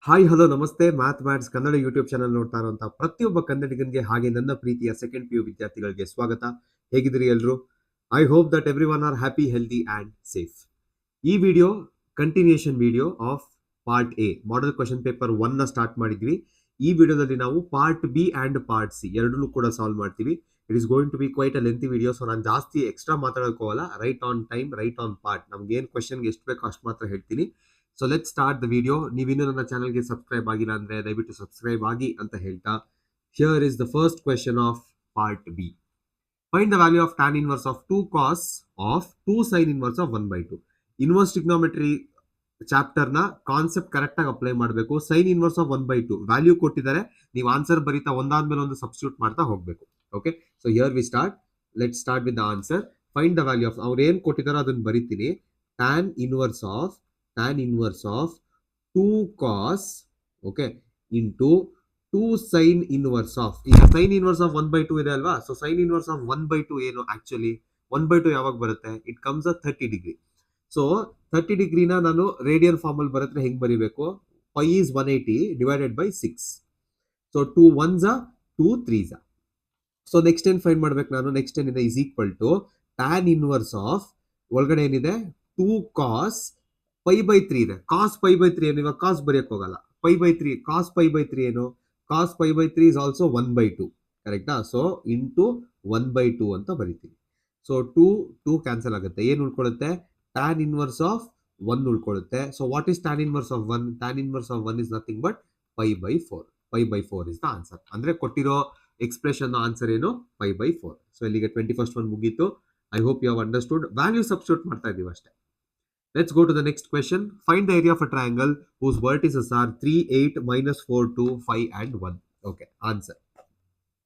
Hi hello ನಮಸ್ತೆ maths Kannada YouTube channel ನೋಡ್ತಾ ಇರುವಂತಹ ಪ್ರತಿಯೊಬ್ಬ ಕನ್ನಡಿಗನಿಗೆ ಹಾಗೆ ನನ್ನ ಪ್ರೀತಿಯ ಸೆಕೆಂಡ್ PU ವಿದ್ಯಾರ್ಥಿಗಳಿಗೆ ಸ್ವಾಗತ. ಹೇಗಿದ್ದೀರಿ ಎಲ್ಲರೂ? I hope that everyone are happy, healthy and safe. ಈ video continuation video of part A model question paper 1ನ ಸ್ಟಾರ್ಟ್ ಮಾಡಿದ್ವಿ. ಈ ವಿಡಿಯೋದಲ್ಲಿ ನಾವು part B and part C ಎರಡನ್ನೂ ಕೂಡ ಸಾಲ್ವ್ ಮಾಡ್ತೀವಿ. It is going to be quite a lengthy video. So ನಾನು ಜಾಸ್ತಿ ಎಕ್ಸ್ಟ್ರಾ ಮಾತಾಡೋಕ್ಕೋಗಲ್ಲ. Right on time, right on part. ನಮ್ಗೆ ಏನು ಕ್ವೆಶನ್ಗೆ ಎಷ್ಟು ಬೇಕೋ ಅಷ್ಟು ಮಾತ್ರ ಹೇಳ್ತೀನಿ. So let start the video. ನೀವಿನ್ನೂ ನನ್ನ ಚಾನಲ್ಗೆ ಸಬ್ಸ್ಕ್ರೈಬ್ ಆಗಿಲ್ಲ ಅಂದರೆ ದಯವಿಟ್ಟು ಸಬ್ಸ್ಕ್ರೈಬ್ ಆಗಿ ಅಂತ ಹೇಳ್ತಾ, here is the first question of part B. Find the value of tan inverse of 2 cos of 2 sin inverse of 1/2. Inverse trigonometry ಚಾಪ್ಟರ್ನ ಕಾನ್ಸೆಪ್ಟ್ ಕರೆಕ್ಟಾಗಿ ಅಪ್ಲೈ ಮಾಡಬೇಕು. ಸೈನ್ ಇನ್ವರ್ಸ್ ಆಫ್ 1/2 ವ್ಯಾಲ್ಯೂ ಕೊಟ್ಟಿದ್ದಾರೆ, ನೀವು ಆನ್ಸರ್ ಬರೀತಾ ಒಂದಾದ್ಮೇಲೆ ಒಂದು ಸಬ್ಸ್ಟಿಟ್ಯೂಟ್ ಮಾಡ್ತಾ ಹೋಗಬೇಕು. Okay, so here we start. Let start with the answer. Find the value of, ಅವ್ರು ಏನು ಕೊಟ್ಟಿದ್ದಾರೋ ಅದನ್ನು ಬರಿತೀನಿ. tan inverse of 2 cos, okay, into 2 sin inverse of, ಈಗ ಸೈನ್ ಇನ್ವರ್ಸ್ ಆಫ್ 1/2 ಇದೆ ಅಲ್ವಾ. ಸೊ ಸೈನ್ ಇನ್ವರ್ಸ್ ಆಫ್ 1/2 ಏನು ಆಕ್ಚುಲಿ 1/2 ಯಾವಾಗ ಬರುತ್ತೆ? It comes a 30 degree. So 30 ಡಿಗ್ರಿನ ನಾನು ರೇಡಿಯನ್ ಫಾರ್ಮಲ್ಲಿ ಬರುತ್ತೆ ಹೆಂಗೆ ಬರೀಬೇಕು? Pi is 180 divided by 6. So 2 1s 2 3s. So next ಏನು ಫೈಂಡ್ ಮಾಡ್ಬೇಕು ನಾನು? ನೆಕ್ಸ್ಟ್ ಏನಿದೆ is equal to tan inverse of, ಒಳಗಡೆ ಏನಿದೆ 2 cos π/3 ಇದೆ. ಕಾಸ್ π/3 ಏನು? ಇವಾಗ ಕಾಸ್ ಬರೆಯಕ್ಕೆ ಹೋಗಲ್ಲ. π/3 ಕಾಸ್ π/3 ಏನು? ಕಾಸ್ π/3 ಇಸ್ ಆಲ್ಸೋ 1/2, ಕರೆಕ್ಟಾ? ಸೊ ಇಂಟು 1/2 ಅಂತ ಬರಿತೀವಿ. ಸೊ 2 ಕ್ಯಾನ್ಸಲ್ ಆಗುತ್ತೆ. ಏನು ಉಳ್ಕೊಳ್ಳುತ್ತೆ? tan ಇನ್ವರ್ಸ್ ಆಫ್ 1 ಉಳ್ಕೊಳ್ಳುತ್ತೆ. So what is tan inverse of 1? tan inverse of 1 is nothing but π/4. π/4 is the answer. ಅಂದ್ರೆ ಕೊಟ್ಟಿರೋ ಎಕ್ಸ್ಪ್ರೆಷನ್ ಆನ್ಸರ್ ಏನು? π/4. ಸೊ ಇಲ್ಲಿಗೆ 21st one ಮುಗೀತು. I hope you have understood. Value substitute ಮಾಡ್ತಾ ಇದೀವಿ ಅಷ್ಟೇ. Let's go to the next question. Find the area of a triangle whose vertices are 3, 8, -4, 2, 5 and 1. Okay, answer.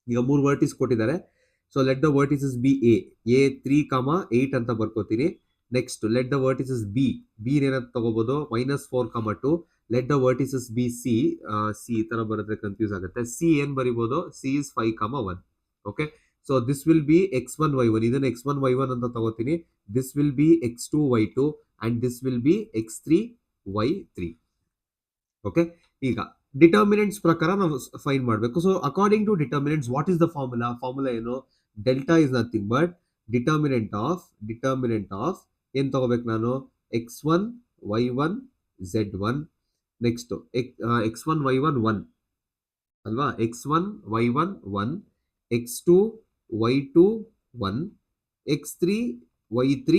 ಈಗ 3 vertices ಕೊಟ್ಟಿದ್ದಾರೆ. So let the vertices be A 3, 8 ಅಂತ ಬರ್ಕೋತೀನಿ. Next let the vertices be ಏನಂತ ತಗೋಬಹುದು? -4, 2. Let the vertices be C ಈ ತರ ಬರೆದ್ರೆ confuse ಆಗುತ್ತೆ. ಸಿ ಏನ್ ಬರಿಬಹುದು? C is 5, 1. Okay, so this will be x1, y1. ಇದನ್ನ x1, y1 ಅಂತ ತಗೋತೀನಿ. This will be x2, y2 and this will be x3, y3. Okay, ಈಗ ಡಿಟರ್ಮಿನೆಂಟ್ಸ್ ಪ್ರಕಾರ ನಾವು ಫೈಂಡ್ ಮಾಡಬೇಕು. So according to determinants, what is the formula? Formula ಏನು? Delta is nothing but determinant of ಏನು ತಗೋಬೇಕು ನಾನು? x1, y1, z1. Next x1, y1 1 ಅಲ್ವಾ? x1, y1 1, x2, y2 1, x3, y3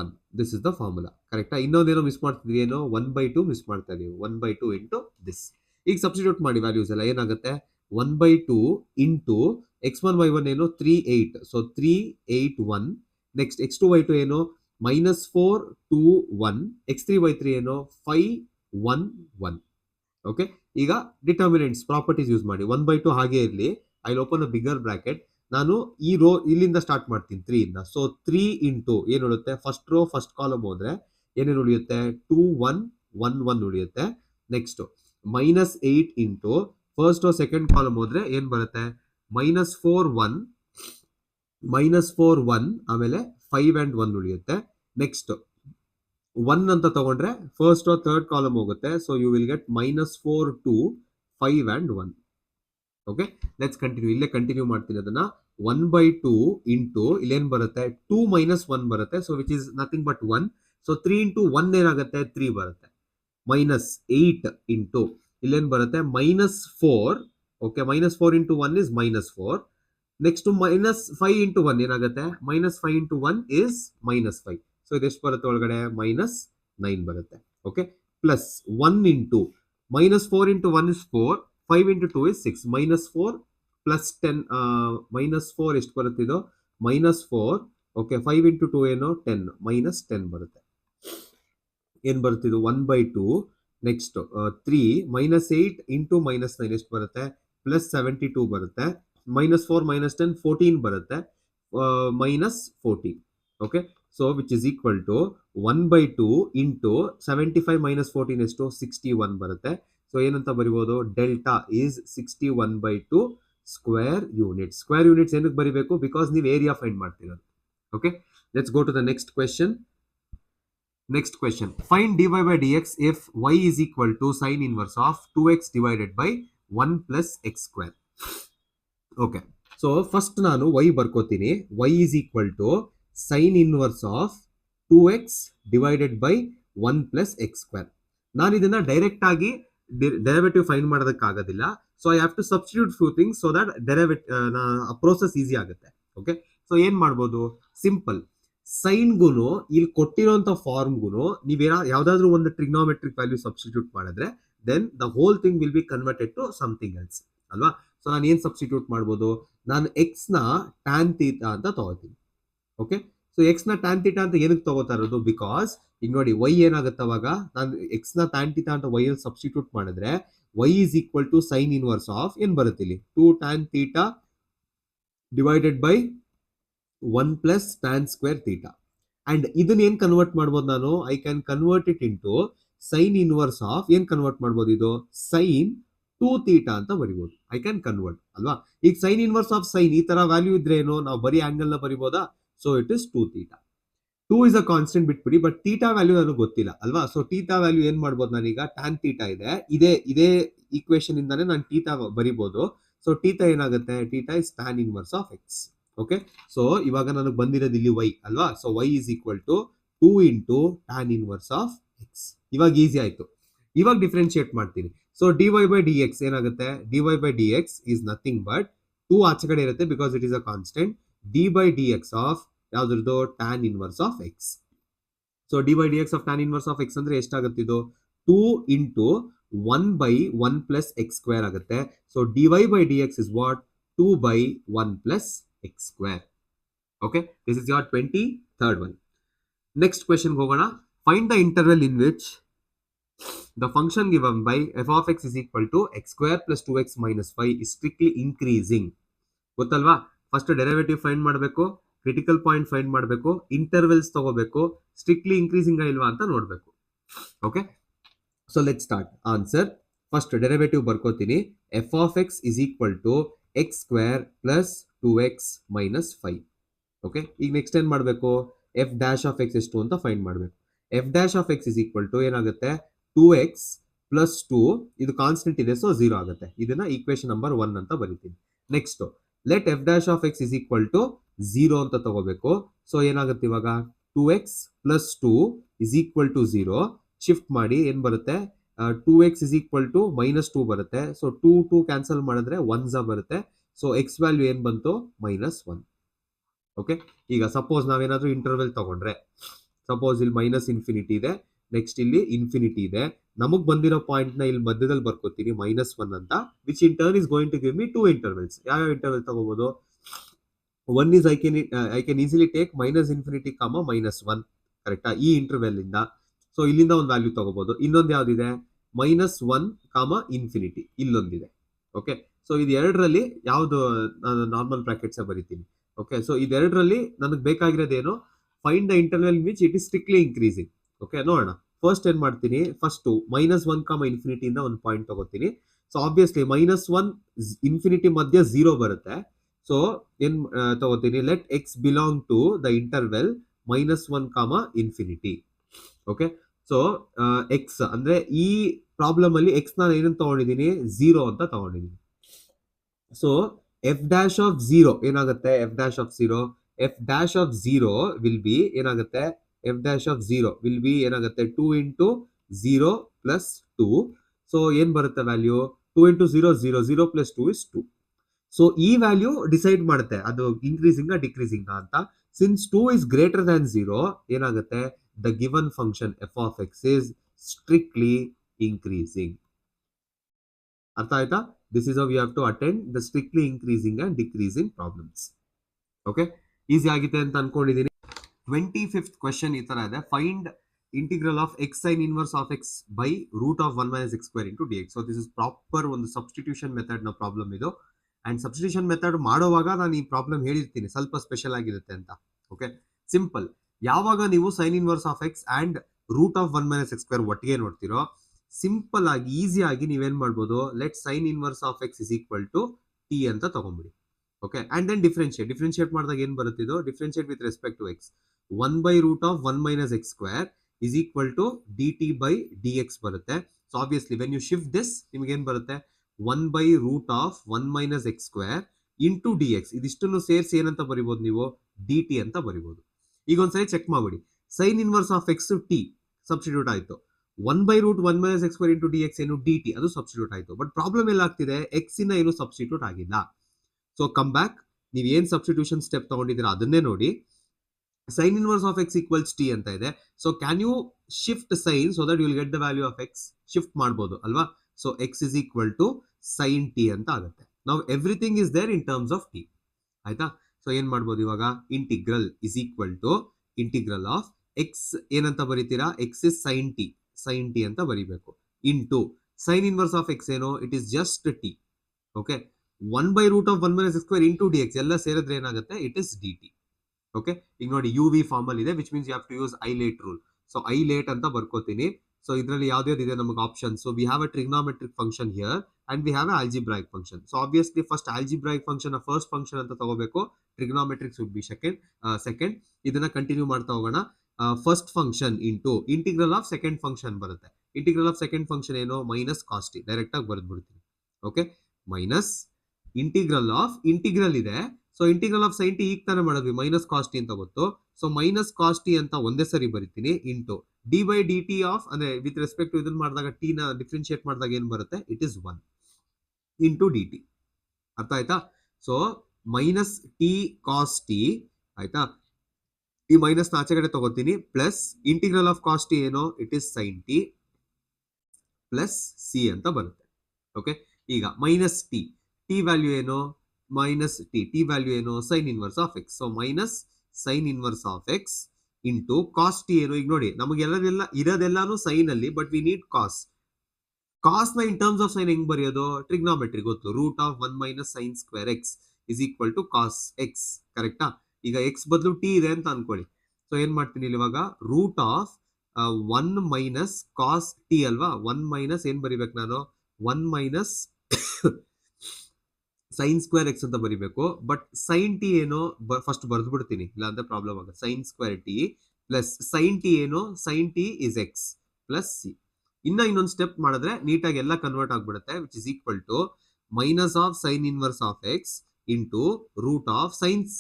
1. This is the formula, ಕರೆಕ್ಟಾ? ಇನ್ನೊಂದೇನೋ miss ಮಾಡ್ತಿದ್ವಿ. ಏನೋ 1/2 miss ಮಾಡ್ತಾ ಇದೀವಿ. 1/2 ಇಂಟು ದಿಸ್. ಈಗ ಸಬ್ಸ್ಟಿಟ್ಯೂಟ್ ಮಾಡಿ ವ್ಯಾಲ್ಯೂಸ್ ಎಲ್ಲ. ಏನಾಗುತ್ತೆ? 1/2 ಇಂಟು x1, y1 ಏನು? 3, 8. ಸೊ 3, 8, 1. ನೆಕ್ಸ್ಟ್ x2, y2 ಏನು? -4, 2, 1. x3, y3 ಏನು? 5, 1, 1. ಓಕೆ, ಈಗ ಡಿಟರ್ಮಿನೆಂಟ್ಸ್ ಪ್ರಾಪರ್ಟೀಸ್ ಯೂಸ್ ಮಾಡಿ. 1/2 ಹಾಗೆ ಇರಲಿ. I will open a bigger bracket. ನಾನು ಈ ರೋ ಇಲ್ಲಿಂದ ಸ್ಟಾರ್ಟ್ ಮಾಡ್ತೀನಿ, 3 ಇಂದ. ಸೊ 3 ಇಂಟು ಏನು ಉಳಿಯುತ್ತೆ? ಫಸ್ಟ್ ರೋ ಫಸ್ಟ್ ಕಾಲಮ್ ಹೋದ್ರೆ ಏನೇನು ಉಳಿಯುತ್ತೆ? 2, 1, 1, 1 ಉಳಿಯುತ್ತೆ. Next -8 into first row second column ಹೋದ್ರೆ ಏನ್ ಬರುತ್ತೆ? -4, 1, ಆಮೇಲೆ 5 and 1 ಉಳಿಯುತ್ತೆ. ನೆಕ್ಸ್ಟ್ 1 ಅಂತ ತಗೊಂಡ್ರೆ ಫಸ್ಟ್ ರೋ ಥರ್ಡ್ ಕಾಲಮ್ ಹೋಗುತ್ತೆ. So you will get -4, 2, 5 and 1. Okay, let's continue. ಇಲ್ಲೇ ಕಂಟಿನ್ಯೂ ಮಾಡ್ತೀನಿ ಅದನ್ನ. 1/2 ಇಂಟು ಇಲ್ಲೇನ್ ಬರುತ್ತೆ? 2 - 1 ಬರುತ್ತೆ. So which is nothing but 1. So 3 into 1 ಏನಾಗುತ್ತೆ? 3 ಬರುತ್ತೆ. -8 ಇಂಟು ಇಲ್ಲೇನ್ ಬರುತ್ತೆ? -4. Okay, -4 into 1 is -4. Next -5 into 1 ಏನಾಗುತ್ತೆ? -5 ಇಂಟು 1 ಇಸ್ -5. ಸೊ ಇದೆಷ್ಟು ಬರುತ್ತೆ ಒಳಗಡೆ? -9 ಬರುತ್ತೆ. Okay, plus 1 into -4 into 1 is 4. 5 into 2 is 6. -4 plus 10. -4 ಎಷ್ಟು ಬರುತ್ತೆ ಇದು? -4. ಓಕೆ, 5 into 2 ಏನು? 10. -10 ಬರುತ್ತೆ. ಏನು ಬರುತ್ತೆ ಇದು? 1/2. ನೆಕ್ಸ್ಟ್ 3 -8 ಇಂಟು -9 ಎಷ್ಟು ಬರುತ್ತೆ? +72 ಬರುತ್ತೆ. -4 -10 14 ಬರುತ್ತೆ. -14. Okay, so which is equal to 1/2 into 75 - 14 ಎಷ್ಟು? 61 ಬರುತ್ತೆ. ಸೊ ಏನಂತ ಬರಿಬೋದು? Delta is 61/2 square unit. Square units ಏನಕ್ಕೆ ಬರಿಬೇಕು? ಬಿಕಾಸ್ ನೀವು ಏರಿಯಾ ಫೈಂಡ್ ಮಾಡ್ತೀರ. Okay, let's go to the next question. Next question. Find dy by dx if y is equal to sine inverse of 2x divided by 1 plus x square. Okay. So first ನಾನು y ಬರ್ಕೋತೀನಿ. y is equal to sine inverse of 2x divided by 1 plus x square. ನಾನು ಇದನ್ನ direct ಆಗಿ derivative find ಮಾಡೋದಕ್ಕಾಗೋದಿಲ್ಲ. So I have to substitute few things so that process easy ಆಗುತ್ತೆ. Okay, so ಏನ್ ಮಾಡ್ಬೋದು? Simple, ಸೈನ್ಗುನು ಇಲ್ಲಿ ಕೊಟ್ಟಿರೋಂಥ ಫಾರ್ಮ್ಗುನು ನೀವೇನ ಯಾವ್ದಾದ್ರು ಒಂದು ಟ್ರಿಗ್ನೋಮೆಟ್ರಿಕ್ ವ್ಯಾಲ್ಯೂ ಸಬ್ಸ್ಟಿಟ್ಯೂಟ್ ಮಾಡಿದ್ರೆ then the whole thing will be converted to something else ಅಲ್ವಾ. ಸೊ ನಾನು ಏನ್ ಸಬ್ಸ್ಟಿಟ್ಯೂಟ್ ಮಾಡ್ಬೋದು? ನಾನು ಎಕ್ಸ್ ನ ಟ್ಯಾನ್ ಥೀಟಾ ಅಂತ ತಗೋತೀನಿ. ಓಕೆ, ಸೊ ಎಕ್ಸ್ ನ ಟ್ಯಾನ್ ಥೀಟಾ ಅಂತ ಏನಕ್ಕೆ ತಗೋತಾ ಇರೋದು? ಬಿಕಾಸ್ ಈಗ ನೋಡಿ ವೈ ಏನಾಗುತ್ತೆ ಅವಾಗ ನಾನು ಎಕ್ಸ್ ನ ಟ್ಯಾನ್ ಥೀಟಾ ಅಂತ ವೈ ಅಲ್ಲಿ ಸಬ್ಸ್ಟಿಟ್ಯೂಟ್ ಮಾಡಿದ್ರೆ y is equal to sine inverse of ಏನ್ ಬರುತ್ತೆ ಇಲ್ಲಿ 2 tan theta divided by 1 plus tan square theta. And ಇದನ್ನ ಏನ್ ಕನ್ವರ್ಟ್ ಮಾಡ್ಬೋದು ನಾನು? I can convert it into sine inverse of ಏನ್ ಕನ್ವರ್ಟ್ ಮಾಡ್ಬೋದು? ಇದು ಸೈನ್ 2 ಥೀಟಾ ಅಂತ ಬರಿಬಹುದು. ಐ ಕ್ಯಾನ್ ಕನ್ವರ್ಟ್ ಅಲ್ವಾ. ಈಗ ಸೈನ್ ಇನ್ವರ್ಸ್ ಆಫ್ ಸೈನ್ ಈ ತರ ವ್ಯಾಲ್ಯೂ ಇದ್ರೆ ಏನು, ನಾವು ಬರೀ ಆಂಗಲ್ ನ ಬರಿಬೋದಾ? So it is 2 theta. 2 is a constant ಬಿಟ್ಬಿಡಿ, ಬಟ್ ಥೀಟಾ ವ್ಯಾಲ್ಯೂ ನನಗೆ ಗೊತ್ತಿಲ್ಲ ಅಲ್ವಾ. ಸೊ ಥೀಟಾ ವ್ಯಾಲ್ಯೂ ಏನ್ ಮಾಡ್ಬೋದು ನಾನೀಗ? ಟ್ಯಾನ್ ಥೀಟಾ ಇದೆ ಇದೇ ಈಕ್ವೇಶನ್ ಇಂದಾನೆ ನಾನು ಥೀಟಾ ಬರಿಬಹುದು. ಸೊ ಥೀಟಾ ಏನಾಗುತ್ತೆ? Theta is tan inverse of x. Okay, so ಇವಾಗ ನನಗೆ ಬಂದಿರೋದು ಇಲ್ಲಿ ವೈ ಅಲ್ವಾ. So y is equal to 2 into tan inverse of x. ಇವಾಗ ಈಸಿ ಆಯ್ತು. ಇವಾಗ ಡಿಫ್ರೆನ್ಶಿಯೇಟ್ ಮಾಡ್ತೀನಿ. So dy by d x ಏನಾಗುತ್ತೆ? dy by d x is nothing but 2 ಆಚೆ ಕಡೆ ಇರುತ್ತೆ because it is a constant. D by d x of ಯಾವ್ದ್ರದ್ದು? Tan inverse of x. So d by d x of tan inverse of x ಅಂದ್ರೆ ಎಷ್ಟಾಗುತ್ತೆ? ಇದು 2 into 1 by 1 plus x square ಆಗುತ್ತೆ. So d y by d x is what? 2 by 1 plus x square. Okay, this is your 23rd one. Next question ಹೋಗೋಣ. Find the interval in which the function given by f of x is equal to x square plus 2x minus 5 is strictly increasing. ಗೊತ್ತಲ್ವಾ? First derivative find ಮಾಡಬೇಕು, critical point find ಮಾಡಬೇಕು, intervals ತಗೋಬೇಕು, strictly increasing ಇಲ್ವಾ ಅಂತ ನೋಡಬೇಕು. Okay, so let start. Answer first derivative ಬರ್ಕೋತೀನಿ. F of x is equal to x square plus 2x minus 5. Okay, ಈಗ next ಏನ್ ಮಾಡಬೇಕು? ಎಫ್ ಡ್ಯಾಶ್ ಆಫ್ ಎಕ್ಸ್ ಎಷ್ಟು ಅಂತ ಫೈಂಡ್ ಮಾಡಬೇಕು. F dash of x is equal to ಏನಾಗುತ್ತೆ? 2x plus 2, ಇದು constant ಇದೆ ಸೊ 0 ಆಗುತ್ತೆ. ಇದನ್ನ ಈಕ್ವೇಶನ್ ನಂಬರ್ 1 ಅಂತ ಬರೀತೀನಿ. Next let f dash of x is equal to 0 ಅಂತ ತಗೋಬೇಕು. ಸೊ ಏನಾಗುತ್ತೆ ಇವಾಗ? 2x plus 2 is equal to 0. Shift ಮಾಡಿ ಏನ್ ಬರುತ್ತೆ? 2x is equal to minus 2 ಬರುತ್ತೆ. ಸೊ 2 ಕ್ಯಾನ್ಸಲ್ ಮಾಡಿದ್ರೆ 1 ಬರುತ್ತೆ. ಸೊ ಎಕ್ಸ್ ವ್ಯಾಲ್ಯೂ ಏನ್ ಬಂತು? ಮೈನಸ್ 1. ಓಕೆ, ಈಗ ಸಪೋಸ್ ನಾವೇನಾದ್ರೂ ಇಂಟರ್ವೆಲ್ ತಗೊಂಡ್ರೆ, ಸಪೋಸ್ ಇಲ್ಲಿ ಮೈನಸ್ ಇನ್ಫಿನಿಟಿ ಇದೆ, ನೆಕ್ಸ್ಟ್ ಇಲ್ಲಿ ಇನ್ಫಿನಿಟಿ ಇದೆ. ನಮಗ್ ಬಂದಿರೋ ಪಾಯಿಂಟ್ ನ ಇಲ್ಲಿ ಮಧ್ಯದಲ್ಲಿ ಬರ್ಕೋತೀನಿ -1 ಅಂತ, which in turn is going to give me 2 intervals. ಯಾವ ಇಂಟರ್ವೆಲ್ ತಗೋಬಹುದು? One is I can easily take minus infinity comma -1 ಕರೆಕ್ಟಾ? ಈ ಇಂಟರ್ವೆಲ್ ಇಂದ. ಸೊ ಇಲ್ಲಿಂದ ಒಂದು ವ್ಯಾಲ್ಯೂ ತಗೋಬಹುದು. ಇನ್ನೊಂದು ಯಾವ್ದಿದೆ? -1 ಕಾಮ ಇನ್ಫಿನಿಟಿ ಇಲ್ಲೊಂದಿದೆ. ಓಕೆ, ಸೊ ಇದು ಎರಡರಲ್ಲಿ ಯಾವ್ದು ನಾನು ನಾರ್ಮಲ್ ಬ್ರಾಕೆಟ್ಸ್ ಬರೀತೀನಿ. ಓಕೆ, ಸೊ ಇದೆರಡರಲ್ಲಿ ನನಗೆ ಬೇಕಾಗಿರೋದೇನು? Find the interval which it is strictly increasing. Okay, ನೋಡೋಣ. ಫಸ್ಟ್ ಏನ್ ಮಾಡ್ತೀನಿ? ಫಸ್ಟ್ -1 ಕಾಮ ಇನ್ಫಿನಿಟಿ ಇಂದ ಒಂದು ಪಾಯಿಂಟ್ ತಗೋತೀನಿ. ಸೊ ಆಬ್ವಿಯಸ್ಲಿ -1 ಇನ್ಫಿನಿಟಿ ಮಧ್ಯ 0 ಬರುತ್ತೆ. ಸೊ ಏನ್ ತಗೋತೀನಿ? Let x belong to the interval -1 comma infinity. Okay, so X ಅಂದ್ರೆ ಈ ಪ್ರಾಬ್ಲಮ್ ಅಲ್ಲಿ ಎಕ್ಸ್ ನಾನು ಏನಂತ ತಗೊಂಡಿದ್ದೀನಿ? 0 ಅಂತ ತಗೊಂಡಿದ್ದೀನಿ. ಸೊ ಎಫ್ ಡ್ಯಾಶ್ ಆಫ್ 0 ಏನಾಗುತ್ತೆ? F dash of 0 will be ಏನಾಗುತ್ತೆ? F dash of 0 will be ಏನಾಗುತ್ತೆ? 2 ಇಂಟು 0 ಪ್ಲಸ್ 2. ಸೊ ಏನ್ ಬರುತ್ತೆ value? 2 into 0 0 0 plus 2 is 2. So ಈ ವ್ಯಾಲ್ಯೂ ಡಿಸೈಡ್ ಮಾಡುತ್ತೆ ಅದು ಇನ್ಕ್ರೀಸಿಂಗ್ ಡಿಕ್ರೀಸಿಂಗ್ ಅಂತ. ಸಿನ್ಸ್ 2 ಇಸ್ ಗ್ರೇಟರ್ ದ್ಯಾನ್ 0 ಏನಾಗುತ್ತೆ? The given function f of x is strictly increasing. ಅರ್ಥ ಆಯ್ತಾ? This is how you have to attend the strictly increasing and decreasing problems. Okay, easy ಆಗಿದೆ ಅಂತ ಅನ್ಕೊಂಡಿದ್ದೀನಿ. 25th question ಈ ತರ ಇದೆ. Find integral of x sine inverse of x by root of 1 minus x square into d x. So this is proper ಒಂದು substitution method ನ problem ಇದು. And substitution method ಮಾಡುವಾಗ ನಾನು ಈ ಪ್ರಾಬ್ಲಮ್ ಹೇಳಿರ್ತೀನಿ, ಸ್ವಲ್ಪ ಸ್ಪೆಷಲ್ ಆಗಿರುತ್ತೆ ಅಂತ. Okay, simple. ಯಾವಾಗ ನೀವು sine inverse of x and root of 1 minus x square ಒಟ್ಟಿಗೆ ನೋಡ್ತಿರೋ, ಸಿಂಪಲ್ ಆಗಿ ಈಸಿ ಆಗಿ ನೀವೇನ್ ಮಾಡ್ಬೋದು? Let sine inverse of x is equal to t ಅಂತ ತಗೊಂಡ್ಬಿಡಿ. ಓಕೆ, ಅಂಡ್ ದೆನ್ ಡಿಫ್ರೆನ್ಶಿಯೇಟ್ ಮಾಡಿದಾಗ ಏನ್ ಬರುತ್ತೆ? ಇದು differentiate with respect to x. 1 by root of 1 minus x square is equal to dt by dx ಬರುತ್ತೆ. So obviously when you shift this ನಿಮ್ಗೆ ಏನ್ ಬರುತ್ತೆ 1 by root of 1 minus x square into dx. ಇದಿಷ್ಟನ್ನು ಸೇರಿಸಿ ಏನಂತ ಬರಿಬಹುದು ನೀವು dt ಅಂತ ಬರಿಬಹುದು. ಈಗ ಒಂದ್ಸರಿ ಚೆಕ್ ಮಾಡ್ಬಿಡಿ. Sign inverse of X T substitute ಆಯ್ತು. 1 by root 1 minus x square into dx ಏನು dt ಅದು ಸಬ್ಸ್ಟಿಟ್ಯೂಟ್ ಆಯ್ತು. ಬಟ್ ಪ್ರಾಬ್ಲಮ್ ಎಲ್ಲ ಆಗ್ತಿದೆ ಎಕ್ಸ್ ಇನ್ನ ಏನು ಸಬ್ಸ್ಟಿಟ್ಯೂಟ್ ಆಗಿಲ್ಲ. ಸೊ ಕಮ್ ಬ್ಯಾಕ್, ನೀವು ಏನ್ ಸಬ್ಸ್ಟಿಟ್ಯೂಷನ್ ಸ್ಟೆಪ್ ತಗೊಂಡಿದ್ದೀರಾ ಅದನ್ನೇ ನೋಡಿ. Sine inverse of x equals t ಅಂತ ಇದೆ. So can you shift sine so that you will get the value of x? Shift ಮಾಡ್ಬೋದು ಅಲ್ವಾ? So x is equal to sine t ಅಂತ ಆಗುತ್ತೆ. ನಾವು everything is there in terms of t. ಆಯ್ತಾ? So ಏನ್ ಮಾಡ್ಬೋದು ಇವಾಗ? Integral is equal to integral of x ಏನಂತ ಬರೀತೀರಾ? ಎಕ್ಸ್ ಇಸ್ ಸೈನ್ ಟಿ ಅಂತ ಬರೀಬೇಕು. Into sine inverse of X ಏನು? It is just T. Okay, 1 by root of 1 minus x square into dx ಎಲ್ಲ ಸೇರಿದ್ರೆ ಏನಾಗುತ್ತೆ? It is dt. ಓಕೆ, ಈಗ ನೋಡಿ ಯು ವಿ ಫಾರ್ಮ್ ಅಲ್ಲಿ ಇದೆ, which means you have to use I late rule. So I late ಅಂತ ಬರ್ಕೋತೀನಿ. So ಇದರಲ್ಲಿ ಯಾವ್ದು ಇದೆ ನಮಗೆ option? So we have a trigonometric function here and we have a algebraic function. So obviously first algebraic function first function ಅಂತ ತಗೋಬೇಕು. Trigonometrics would be second. ಇದನ್ನ continue ಮಾಡ್ತಾ ಹೋಗೋಣ. First function into integral of second function ಬರುತ್ತೆ. Integral of second function ಏನು? Minus cos T. Direct ಆಗಿ ಬರೆದ್ಬಿಡ್ತೀನಿ. Okay, minus integral of integral ಇದೆ. So integral of sine t ಈಗ ತಾನೇ ಮಾಡಿದ್ವಿ, ಮೈನಸ್ ಕಾಸ್ಟ್ ಟಿ ಅಂತ ಗೊತ್ತು. ಸೊ ಮೈನಸ್ ಕಾಸ್ಟ್ ಟಿ ಅಂತ ಒಂದೇ ಸರಿ ಬರೀತೀನಿ. Into d by d t of, ಅಂದ್ರೆ ವಿತ್ ರೆಸ್ಪೆಕ್ಟ್ ಟು ಇದನ್ನ ಮಾಡಿದಾಗ ಟಿ ನ ಡಿಫ್ರೆನ್ಶಿಯೇಟ್ ಮಾಡಿದಾಗ ಏನ್ ಬರುತ್ತೆ? It is 1 into d t. ಅರ್ಥ ಆಯ್ತಾ? So minus t cos t. ಆಯ್ತಾ? ಈ ಮೈನಸ್ ಆಚೆ ಕಡೆ ತಗೋತೀನಿ. Plus integral of cos t ಏನೋ? It is sine t plus c ಅಂತ ಬರುತ್ತೆ. ಓಕೆ, ಈಗ ಮೈನಸ್ ಟಿ ವ್ಯಾಲ್ಯೂ ಏನು? ಮೈನಸ್ ಟಿ ವ್ಯಾಲ್ಯೂ ಏನು? Sine inverse of x. So minus sine inverse of x into cos t ಏನು? ಈಗ ನೋಡಿ ನಮಗೆಲ್ಲ ಇರೋದೆಲ್ಲಾನು ಸೈನ್ ಅಲ್ಲಿ, but we need cos. Cos ನ ಇನ್ ಟರ್ಮ್ಸ್ ಆಫ್ ಸೈನ್ ಹೆಂಗ್ ಬರೆಯೋದು? ಟ್ರಿಗ್ನೋಮೆಟ್ರಿ ಗೊತ್ತು. Root of 1 minus sin square x is equal to cos x. ಕರೆಕ್ಟಾ? ಈಗ ಎಕ್ಸ್ ಬದಲು ಟಿ ಇದೆ ಅಂತ ಅನ್ಕೊಳ್ಳಿ. ಸೊ ಏನ್ ಮಾಡ್ತೀನಿ ಇಲ್ಲಿ ಇವಾಗ? Root of 1 minus cos t ಅಲ್ವಾ? 1 minus ಏನ್ ಬರಿಬೇಕು ನಾನು? 1 minus ಸೈನ್ ಸ್ಕ್ವೇರ್ ಎಕ್ಸ್ ಅಂತ ಬರಿಬೇಕು. ಬಟ್ ಸೈನ್ ಟಿ ಏನೋ ಫಸ್ಟ್ ಬರೆದು ಬಿಡ್ತೀನಿ, ಇಲ್ಲ ಅಂದ್ರೆ ಪ್ರಾಬ್ಲಮ್ ಆಗುತ್ತೆ. Sine square t plus sine t ಏನೋ? Sine t is x plus c. ಇನ್ನೊಂದು ಸ್ಟೆಪ್ ಮಾಡಿದ್ರೆ ನೀಟಾಗಿ ಎಲ್ಲ ಕನ್ವರ್ಟ್ ಆಗ್ಬಿಡುತ್ತೆ, which is equal to minus of sine inverse of x into root of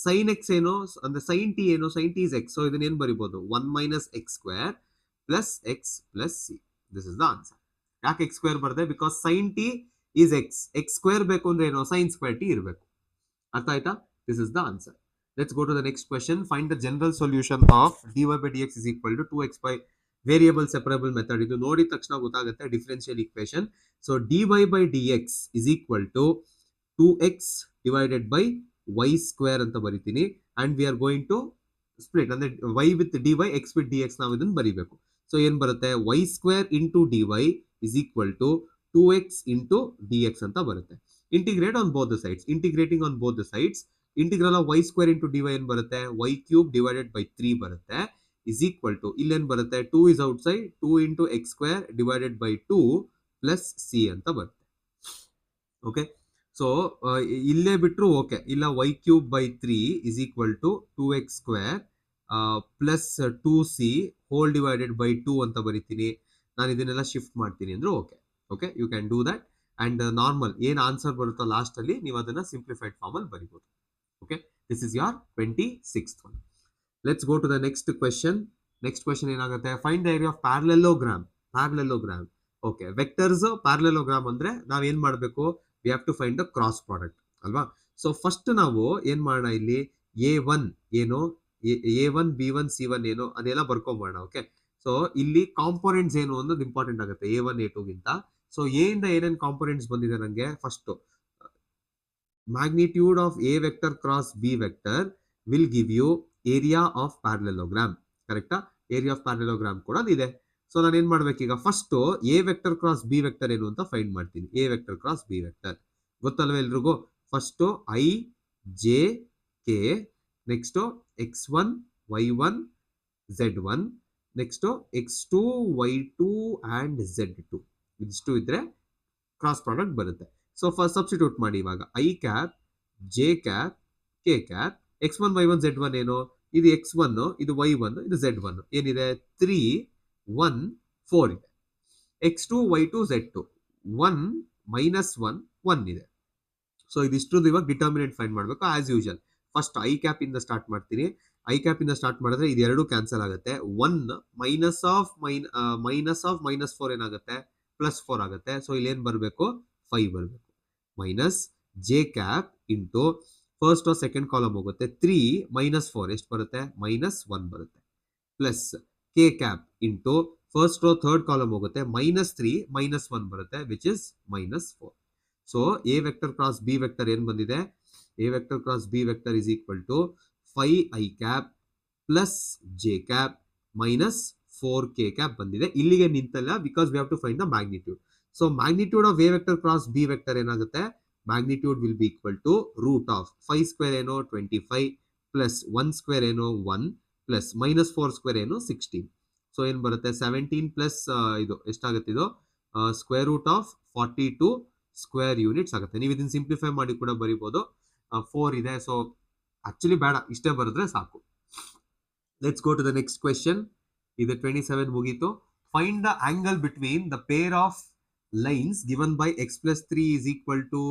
sine x ಏನೋ ಅಂದ್ರೆ ಸೈನ್ ಟಿ ಏನೋ? Sine t is x. So ಇದನ್ನ ಏನ್ ಬರಿಬಹುದು? 1 minus x square plus x plus C. This is the answer. ಯಾಕೆ X square ಬರ್ದೆ? Because sign T is x. x square ಬೇಕು ಅಂದ್ರೆ ಏನು? sin square t ಇರಬೇಕು. ಅರ್ಥ ಆಯ್ತಾ? This is the answer. Let's go to the next question. Find the general solution of dy by dx is equal to 2x by variable separable method. ಇದು ನೋಡಿದ ತಕ್ಷಣ ಗೊತ್ತಾಗುತ್ತೆ differential equation. So dy by dx is equal to 2x divided by y square ಅಂತ ಬರಿತೀನಿ. and we are going to split ಅಂದ್ರೆ y with dy, x with dx ನಾವು ಇದನ್ನ ಬರಿಬೇಕು. ಸೊ ಏನ್ ಬರುತ್ತೆ? y square into dy is equal to 2x into dx ಅಂತ ಬರುತ್ತೆ. Integrate on both the sides. Integrating on both the sides, integral of y square into dy ಏನ್ ಬರುತ್ತೆ? y cube divided by 3 ಬರುತ್ತೆ. Is equal to ಇಲ್ಲೇನ್ ಬರುತ್ತೆ? 2 is outside, 2 into x square divided by 2 plus c ಅಂತ ಬರುತ್ತೆ. Okay, so ಇಲ್ಲೇ ಬಿಟ್ರು okay. ಇಲ್ಲ y cube by 3 is equal to 2x square plus 2c whole divided by 2 ಅಂತ ಬರಿತೀನಿ. ನಾನು ಇದನ್ನೆಲ್ಲ ಶಿಫ್ಟ್ ಮಾಡ್ತೀನಿ ಅಂದ್ರೆ okay. Okay, you can do that. And normal ಏನ್ ಆನ್ಸರ್ ಬರುತ್ತೋ ಲಾಸ್ಟ್ ಅಲ್ಲಿ ನೀವು ಅದನ್ನ ಸಿಂಪ್ಲಿಫೈಡ್ ಫಾರ್ಮ್ ಅಲ್ಲಿ ಬರಿಬಹುದು. Okay, this is your 26th one. Let's go to the next question. Next question ಏನಾಗುತ್ತೆ? Find the area of parallelogram. Okay, vectors parallelogram ಅಂದ್ರೆ ನಾವ್ ಏನ್ ಮಾಡ್ಬೇಕು? We have to find the cross product ಅಲ್ವಾ? So first ನಾವು ಏನ್ ಮಾಡೋಣ? ಇಲ್ಲಿ A1 ಏನೋ? A1 B1 C1 ಏನೋ ಅದೆಲ್ಲ ಬರ್ಕೊಂಬೋಣ. ಓಕೆ, ಸೊ ಇಲ್ಲಿ ಕಾಂಪೋನೆಂಟ್ಸ್ ಏನು ಅನ್ನೋದು ಇಂಪಾರ್ಟೆಂಟ್ ಆಗುತ್ತೆ A1 A2 ಗಿಂತ. ಸೊ ಎ ಇಂದ ಏನೇನು ಕಾಂಪೋನೆಂಟ್ಸ್ ಬಂದಿದೆ ನನಗೆ? First magnitude of a vector cross b vector will give you area of parallelogram. ಕರೆಕ್ಟಾ? ಏರಿಯಾ ಆಫ್ ಪ್ಯಾರಲೆಲೋಗ್ರಾಮ್ ಕೂಡ ಇದೆ. ಸೊ ನಾನು ಏನ್ ಮಾಡ್ಬೇಕೀಗ? First a vector cross b vector ಏನು ಅಂತ ಫೈಂಡ್ ಮಾಡ್ತೀನಿ. A vector cross b vector ಗೊತ್ತಲ್ವ ಎಲ್ರಿಗೂ? First i j k, next x1 y1 z1, next x2 y2 and z2. ಇದಿಷ್ಟು ಇದ್ರೆ ಕ್ರಾಸ್ ಪ್ರಾಡಕ್ಟ್ ಬರುತ್ತೆ. ಸೊ ಫಸ್ಟ್ ಸಬ್ಸ್ಟಿಟ್ಯೂಟ್ ಮಾಡಿ ಇವಾಗ. I cap J cap K cap x1 y1 z1 ಏನು? ಇದು x1, ಇದು y1, ಇದು z1. ಏನಿದೆ? 3 1 4 ಇದೆ. x2 y2 z2 1 minus 1 1 ಇದೆ. ಸೊ ಇದಿಷ್ಟು ಇವಾಗ ಡಿಟರ್ಮಿನೆಂಟ್ ಫೈಂಡ್ ಮಾಡಬೇಕು as usual. First I cap ಇಂದ ಸ್ಟಾರ್ಟ್ ಮಾಡ್ತೀನಿ. ಐ ಕ್ಯಾಪ್ ಇಂದ ಸ್ಟಾರ್ಟ್ ಮಾಡಿದ್ರೆ ಇದೆರಡು ಕ್ಯಾನ್ಸಲ್ ಆಗುತ್ತೆ. 1 ಮೈನಸ್ 4 ಏನಾಗುತ್ತೆ ಪ್ಲಸ್ 4 ಆಗುತ್ತೆ. ಸೊ ಇಲ್ಲಿ ಏನ್ ಬರಬೇಕು 5 ಬರಬೇಕು. Minus j cap into first second column ಹೋಗುತ್ತೆ 3 ಮೈನಸ್ 4 ಎಷ್ಟು ಬರುತ್ತೆ ಮೈನಸ್ 1 ಬರುತ್ತೆ. Plus k cap into first row third column ಹೋಗುತ್ತೆ ಮೈನಸ್ 3 ಮೈನಸ್ 1 ಬರುತ್ತೆ which is minus 4. So a vector cross b vector ಏನ್ ಬಂದಿದೆ a vector cross b vector is equal to 5 i cap plus j cap minus 4 k cap ಬಂದಿದೆ. ಇಲ್ಲಿಗೆ ನಿಂತಲ್ಲ because we have to find the magnitude. So magnitude of a vector cross b vector ಏನಾಗುತ್ತೆ magnitude will be equal to root of 5 square ಏನೋ 25 plus 1 square ಏನೋ 1 plus minus 4 square ಏನು 16. So ಏನ್ ಬರುತ್ತೆ 17 plus ಇದು ಎಷ್ಟಾಗುತ್ತೆ ಇದು square root of 42 square units ಆಗುತ್ತೆ. ನೀವು ಇದನ್ನ ಸಿಂಪ್ಲಿಫೈ ಮಾಡಿ ಕೂಡ ಬರೀಬಹುದು. 4 ಇದೆ. ಸೊ ಆಕ್ಚುಲಿ ಬೇಡ ಇಷ್ಟೇ ಬರೆದ್ರೆ ಸಾಕು. Let's go to the next question. ಇದು 27 ಮುಗೀತು. Find the angle between the pair of lines given by x plus 3 is equal to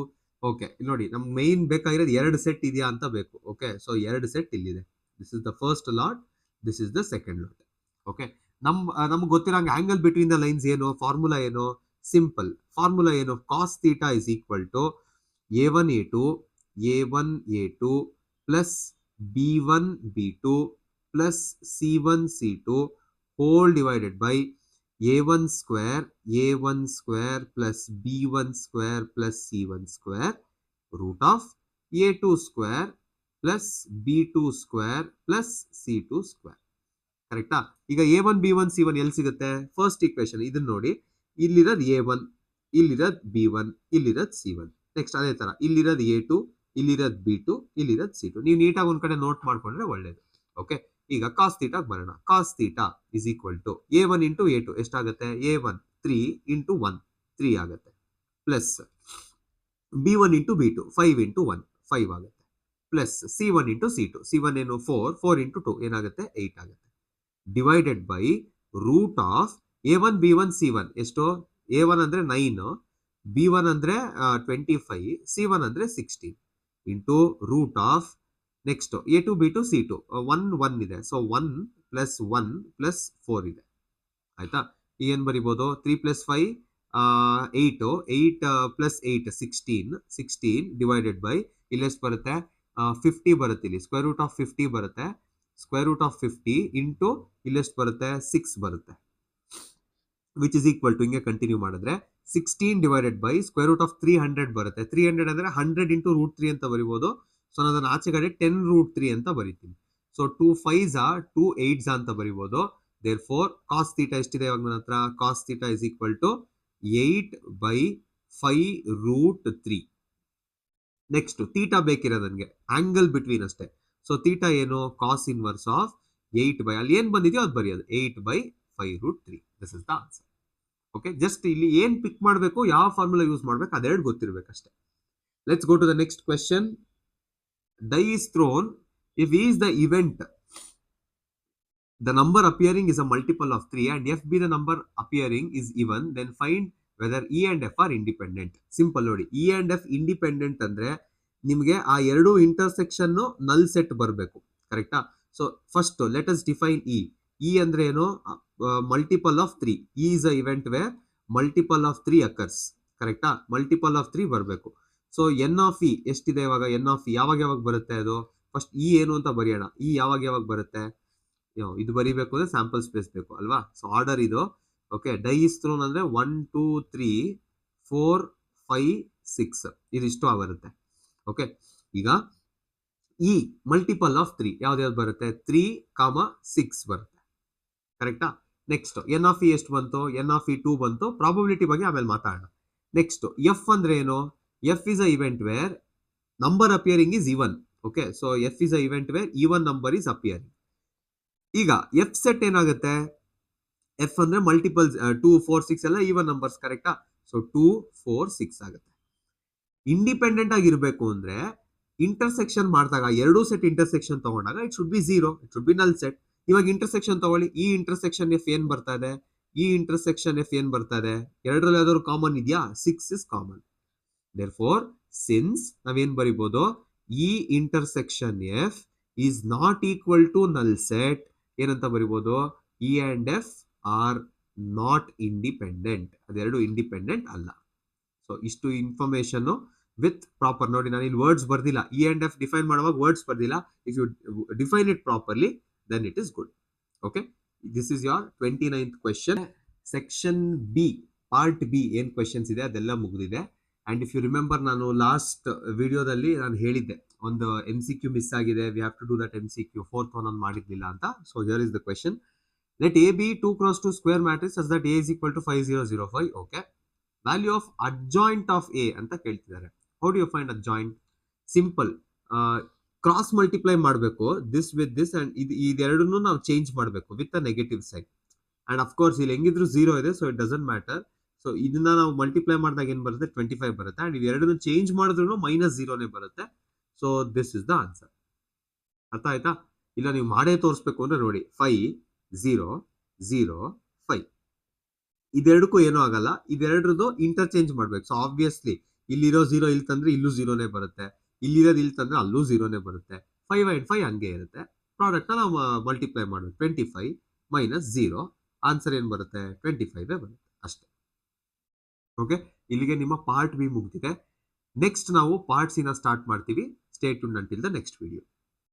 okay ಇಲ್ಲಿ ನೋಡಿ ನಮ್ಗೆ ಮೈನ್ ಬೇಕಾಗಿರೋದು 2 ಸೆಟ್ ಇದೆಯಾ ಅಂತ ಬೇಕು. ಓಕೆ ಸೊ 2 ಸೆಟ್ ಇಲ್ಲಿದೆ. This is the first lot, this is the second lot. Okay ನಮ್ಗೆ ಗೊತ್ತಿರೋಂಗೆ ಆಂಗಲ್ ಬಿಟ್ವೀನ್ ದ ಲೈನ್ಸ್ ಏನು ಫಾರ್ಮುಲಾ ಏನು ಸಿಂಪಲ್ ಫಾರ್ಮುಲಾ ಏನು cos theta is equal to a1 a2 plus b1 b2 plus c1 c2 whole divided by a1 square plus b1 square plus c1 square root of a2 square plus b2 square plus c2 square. ಕರೆಕ್ಟಾ? ಈಗ a1 b1 c1 ಎಲ್ಲಿ ಸಿಗುತ್ತೆ first equation ಇದನ್ನ ನೋಡಿ. ಇಲ್ಲಿರೋದು a1 ಇಲ್ಲಿರೋದು b1 ಇಲ್ಲಿರೋದು c1. Next ಅದೇ ತರ ಇಲ್ಲಿರೋದು a2 ಇಲ್ಲಿರೋದು b2 ಇಲ್ಲಿರೋದು c2. ನೀವು ನೀಟಾಗಿ ಒಂದ್ ಕಡೆ ನೋಟ್ ಮಾಡ್ಕೊಂಡ್ರೆ ಒಳ್ಳೇದು. ಓಕೆ ಈಗ ಕಾಸ್ ಥೀಟಾ ಬರೋಣ. Cos theta is equal to a1 into a2 ಎಷ್ಟಾಗುತ್ತೆ a1 3 ಇಂಟು 1 3 ಆಗುತ್ತೆ plus b1 into b2 5 into 1 5 ಆಗುತ್ತೆ ಪ್ಲಸ್ c1 ಇಂಟು c1 ಏನು 4 ಇಂಟು 2 ಏನಾಗುತ್ತೆ 8 ಆಗುತ್ತೆ divided by root of a1 b1 c1 ಎಷ್ಟು a1 ಅಂದ್ರೆ 9 b1 ಅಂದ್ರೆ 25 c1 ಅಂದ್ರೆ 16 into root of next a2 b2 c2 1 ಇದೆ. ಸೊ 1 ಪ್ಲಸ್ 1 ಪ್ಲಸ್ 4 ಇದೆ. ಆಯ್ತಾ? ಈಗ ಏನ್ ಬರಿಬಹುದು 3 ಪ್ಲಸ್ 5 8 ಪ್ಲಸ್ 8 16 ಡಿವೈಡೆಡ್ ಬೈ ಇಲ್ಲಿ ಎಷ್ಟು ಬರುತ್ತೆ 50 ಬರುತ್ತೆ. ಇಲ್ಲಿ ಸ್ಕ್ವೇರ್ ರೂಟ್ ಆಫ್ 50 ಬರುತ್ತೆ. ಸ್ಕ್ವೇರ್ ರೂಟ್ ಆಫ್ 50 ಇಂಟು ಇಲ್ಲಿ ಎಷ್ಟು ಬರುತ್ತೆ 6 ಬರುತ್ತೆ ವಿಚ್ ಇಸ್ ಈಕ್ವಲ್ ಟು ಹಿಂಗೆ ಕಂಟಿನ್ಯೂ ಮಾಡಿದ್ರೆ 16 divided by square root of 300 ಬರುತ್ತೆ. 300 ಅಂದ್ರೆ 100 ಇಂಟು ರೂಟ್ 3 ಅಂತ ಬರಿಬಹುದು. ಸೊ ನಾನು ಅದನ್ನ ಆಚೆ ಕಡೆ 10 ರೂಟ್ 3 ಅಂತ ಬರಿತೀನಿ. ಸೊ 2 5s 2 8s ಅಂತ ಬರಿಬಹುದು. ದೇರ್ ಫೋರ್ ಕಾಸ್ ಥೀಟಾ ಎಷ್ಟಿದೆ ಇವಾಗ ನನ್ನ ಹತ್ರ cos theta is equal to 8 by 5 root 3. Next theta ಬೇಕಿರೋ ನನಗೆ ಆಂಗಲ್ ಬಿಟ್ವೀನ್ ಅಷ್ಟೇ. ಸೊ ಥೀಟಾ ಏನು ಕಾಸ್ ಇನ್ವರ್ಸ್ ಆಫ್ 8 ಬೈ ಅಲ್ಲಿ ಏನ್ ಬಂದಿದೆಯೋ ಅದು ಬರೆಯೋದು 8 by 5 root 3. This is the answer. Okay just ಇಲ್ಲಿ ಏನ್ ಪಿಕ್ ಮಾಡಬೇಕು ಯಾವ ಫಾರ್ಮುಲಾ ಯೂಸ್ ಮಾಡ್ಬೇಕು ಅದೆರಡು ಗೊತ್ತಿರಬೇಕಷ್ಟೇ. Let's go to the next question. Die is thrown if E is the event, the number appearing is a multiple of 3 and F be the number appearing is even, then find whether E and F are independent. Simple ನೋಡಿ E and F independent ಅಂದ್ರೆ ನಿಮಗೆ ಆ ಎರಡು intersection ನಲ್ set ಬರಬೇಕು. ಕರೆಕ್ಟಾ? So first let us define E ಅಂದ್ರೆ ಏನು multiple of 3. E is a event where multiple of 3 occurs. ಕರೆಕ್ಟಾ? ಮಲ್ಟಿಪಲ್ ಆಫ್ 3 ಬರಬೇಕು. ಸೊ ಎನ್ ಆಫ್ ಇ ಎಷ್ಟಿದೆ ಇವಾಗ ಎನ್ ಆಫ್ ಇ ಯಾವಾಗ ಬರುತ್ತೆ ಅದು ಫಸ್ಟ್ ಇ ಏನು ಅಂತ ಬರೆಯೋಣ. ಇ ಯಾವಾಗ ಬರುತ್ತೆ ಇದು ಬರಿಬೇಕು ಅಂದ್ರೆ ಸ್ಯಾಂಪಲ್ ಸ್ಪೇಸ್ ಬೇಕು ಅಲ್ವಾ. ಸೊ ಆರ್ಡರ್ ಇದು ಓಕೆ ಡೈ ಇಸ್ ಥ್ರೋನ್ ಅಂದ್ರೆ 1 2 3 4 5 6 ಇದಿಷ್ಟು ಬರುತ್ತೆ. ಓಕೆ ಈಗ ಇ ಮಲ್ಟಿಪಲ್ ಆಫ್ 3 ಯಾವ್ದು ಬರುತ್ತೆ 3, 6 ಬರುತ್ತೆ. ಕರೆಕ್ಟಾ? ನೆಕ್ಸ್ಟ್ ಎನ್ ಆಫ್ ಇ ಎಷ್ಟು ಬಂತು ಎನ್ ಆಫ್ ಇ 2 ಬಂತು. ಪ್ರಾಬಬಿಲಿಟಿ ಬಗ್ಗೆ ಆಮೇಲೆ ಮಾತಾಡೋಣ. ನೆಕ್ಸ್ಟ್ ಎಫ್ ಅಂದ್ರೆ ಏನು F is a event where number appearing is even. Okay, so F is a event where even number is appearing. ಈಗ F set ಏನಾಗುತ್ತೆ F ಅಂದ್ರೆ ಮಲ್ಟಿಪಲ್ಸ್ 2 4 6 ಎಲ್ಲ even numbers. ಕರೆಕ್ಟಾ? ಸೊ 2 4 6 ಆಗುತ್ತೆ. ಇಂಡಿಪೆಂಡೆಂಟ್ ಆಗಿರ್ಬೇಕು ಅಂದ್ರೆ ಇಂಟರ್ಸೆಕ್ಷನ್ ಮಾಡಿದಾಗ ಎರಡು ಸೆಟ್ ಇಂಟರ್ಸೆಕ್ಷನ್ ತಗೊಂಡಾಗ it should be 0, it should be ನಲ್ ಸೆಟ್. ಇವಾಗ ಇಂಟರ್ಸೆಕ್ಷನ್ ತಗೊಳ್ಳಿ, ಈ ಇಂಟರ್ಸೆಕ್ಷನ್ ಎಫ್ ಏನ್ ಬರ್ತಾ ಇದೆ, ಈ ಇಂಟರ್ಸೆಕ್ಷನ್ ಎಫ್ ಏನ್ ಬರ್ತಾ ಇದೆ, ಎರಡರಲ್ಲಿ ಯಾವ್ದಾದ್ರು ಕಾಮನ್ ಇದೆಯಾ, 6 ಇಸ್ ಕಾಮನ್. ದೇರ್ಫೋರ್ ಸಿನ್ಸ್ ನಾವೇನ್ ಬರಿಬಹುದು, ಈ intersection F is not equal to null set, ಏನಂತ ಬರಿಬಹುದು, E and F are not independent, ಅದೆರಡು ಇಂಡಿಪೆಂಡೆಂಟ್ ಅಲ್ಲ. ಸೊ ಇಷ್ಟು ಇನ್ಫಾರ್ಮೇಶನ್ ವಿತ್ ಪ್ರಾಪರ್, ನೋಡಿ ನಾನು ಇಲ್ಲಿ ವರ್ಡ್ಸ್ ಬರ್ದಿಲ್ಲ, ಇ ಅಂಡ್ ಎಫ್ ಡಿಫೈನ್ ಮಾಡುವಾಗ ವರ್ಡ್ಸ್ ಬರ್ದಿಲ್ಲ. If you define it properly then it is good. Okay, this is your 29th question. Section B, part B ಏನ್ ಕ್ವೆಶನ್ಸ್ ಇದೆ ಅದೆಲ್ಲ ಮುಗಿದಿದೆ. ಅಂಡ್ ಇಫ್ ಯು ರಿಮೆಂಬರ್, ನಾನು ಲಾಸ್ಟ್ ವಿಡಿಯೋದಲ್ಲಿ ನಾನು ಹೇಳಿದ್ದೆ ಒಂದು MCQ ಮಿಸ್ ಆಗಿದೆ, we have to do that MCQ, 4th one ನಾನು ಮಾಡಿರ್ಲಿಲ್ಲ ಅಂತ. So here is the question. Let A be 2x2 square matrix such that A is equal to 5 0 0 5. Okay, value of adjoint of A ಅಂತ ಕೇಳ್ತಿದ್ದಾರೆ. How do you find adjoint? Simple, cross multiply ಮಾಡಬೇಕು this with this, and ಇದೆರಡನ್ನು ನಾವು change ಮಾಡಬೇಕು with a negative sign. And of course ಇಲ್ಲಿ ಹೆಂಗಿದ್ರು 0 ಇದೆ, so it doesn't matter. So ಇದನ್ನ ನಾವು ಮಲ್ಟಿಪ್ಲೈ ಮಾಡಿದಾಗ ಏನ್ ಬರುತ್ತೆ, 25 ಬರುತ್ತೆ. ಅಂಡ್ ಇವೆರಡನ್ನು ಚೇಂಜ್ ಮಾಡಿದ್ರು -0 ಬರುತ್ತೆ. So this is the answer. ಅರ್ಥ ಆಯ್ತಾ? ಇಲ್ಲ ನೀವು ಮಾಡೇ ತೋರಿಸ್ಬೇಕು ಅಂದ್ರೆ ನೋಡಿ, 5 0 0 5, ಇದೆರಡಕ್ಕೂ ಏನೂ ಆಗಲ್ಲ, ಇದೆರಡರದ್ದು ಇಂಟರ್ಚೇಂಜ್ ಮಾಡ್ಬೇಕು. ಸೊ ಆಬ್ವಿಯಸ್ಲಿ ಇಲ್ಲಿರೋ 0 ಇಲ್ಲಿ ತಂದ್ರೆ ಇಲ್ಲೂ 0ನೇ ಬರುತ್ತೆ, ಇಲ್ಲಿರೋದು ಇಲ್ಲಿ ತಂದ್ರೆ ಅಲ್ಲೂ 0ನೇ ಬರುತ್ತೆ. 5 and 5 ಹಂಗೆ ಇರುತ್ತೆ. ಪ್ರಾಡಕ್ಟ್ ನಾವು ಮಲ್ಟಿಪ್ಲೈ ಮಾಡಬೇಕು, 25 - 0, ಆನ್ಸರ್ ಏನ್ ಬರುತ್ತೆ, 25 ಬರುತ್ತೆ ಅಷ್ಟೇ. ಓಕೆ, ಇಲ್ಲಿಗೆ ನಿಮ್ಮ ಪಾರ್ಟ್ ಬಿ ಮುಗ್ದಿದೆ. ನೆಕ್ಸ್ಟ್ ನಾವು ಪಾರ್ಟ್ ಸಿ ನ ಸ್ಟಾರ್ಟ್ ಮಾಡ್ತೀವಿ. Stay tuned until the next video.